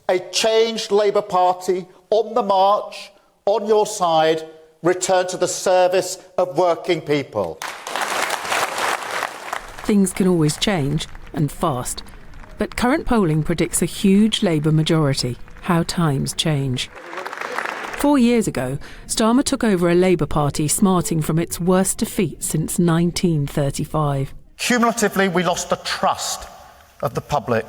a changed Labour Party on the march, on your side, return to the service of working people. Things can always change, and fast. But current polling predicts a huge Labour majority. How times change. 4 years ago, Starmer took over a Labour Party smarting from its worst defeat since 1935. Cumulatively, we lost the trust of the public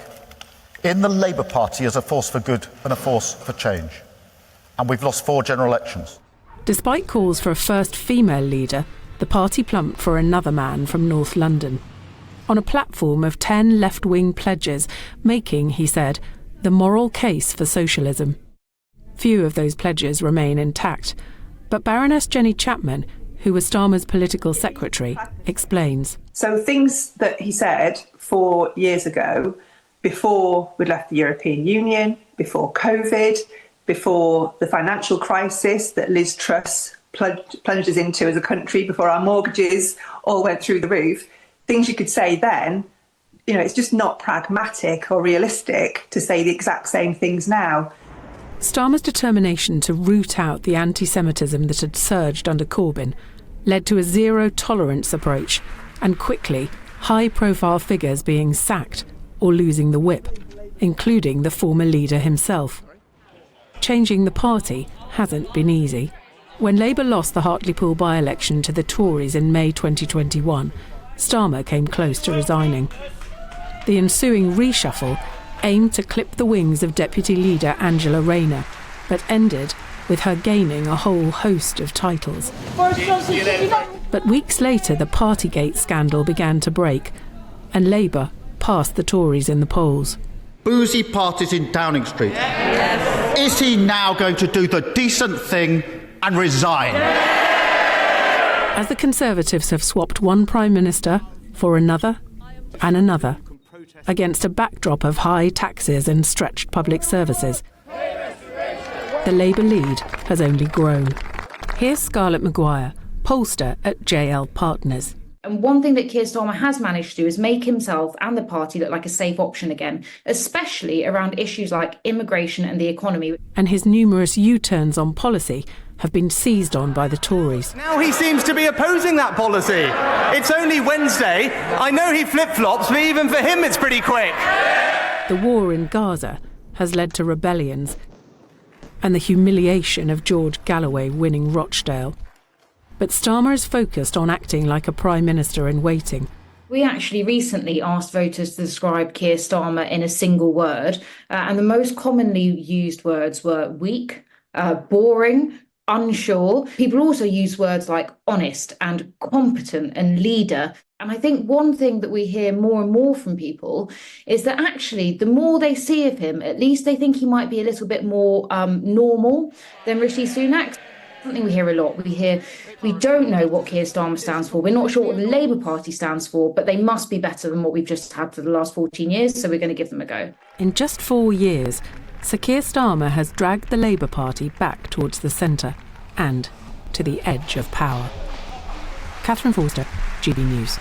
in the Labour Party as a force for good and a force for change. And we've lost 4 general elections. Despite calls for a first female leader, the party plumped for another man from North London. On a platform of 10 left-wing pledges, making, he said, the moral case for socialism. Few of those pledges remain intact, but Baroness Jenny Chapman, who was Starmer's political secretary, explains. So things that he said 4 years ago, before we'd left the European Union, before COVID, before the financial crisis that Liz Truss plunged us into as a country, before our mortgages all went through the roof, things you could say then, it's just not pragmatic or realistic to say the exact same things now. Starmer's determination to root out the anti-Semitism that had surged under Corbyn led to a zero-tolerance approach, and quickly, high-profile figures being sacked or losing the whip, including the former leader himself. Changing the party hasn't been easy. When Labour lost the Hartlepool by-election to the Tories in May 2021, Starmer came close to resigning. The ensuing reshuffle aimed to clip the wings of Deputy Leader Angela Rayner, but ended with her gaining a whole host of titles. But weeks later, the Partygate scandal began to break, and Labour passed the Tories in the polls. Boozy parties in Downing Street. Yes. Is he now going to do the decent thing and resign? As the Conservatives have swapped one Prime Minister for another and another, against a backdrop of high taxes and stretched public services, the Labour lead has only grown. Here's Scarlett Maguire, pollster at JL Partners. And one thing that Keir Starmer has managed to do is make himself and the party look like a safe option again, especially around issues like immigration and the economy. And his numerous U-turns on policy have been seized on by the Tories. Now he seems to be opposing that policy. It's only Wednesday. I know he flip-flops, but even for him it's pretty quick. The war in Gaza has led to rebellions and the humiliation of George Galloway winning Rochdale. But Starmer is focused on acting like a Prime Minister in waiting. We actually recently asked voters to describe Keir Starmer in a single word, and the most commonly used words were weak, boring, unsure. People also use words like honest and competent and leader. And I think one thing that we hear more and more from people is that actually the more they see of him, at least they think he might be a little bit more normal than Rishi Sunak. Something we hear a lot. We don't know what Keir Starmer stands for. We're not sure what the Labour Party stands for, but they must be better than what we've just had for the last 14 years, so we're going to give them a go. In just 4 years, Sir Keir Starmer has dragged the Labour Party back towards the centre and to the edge of power. Katherine Forster, GB News.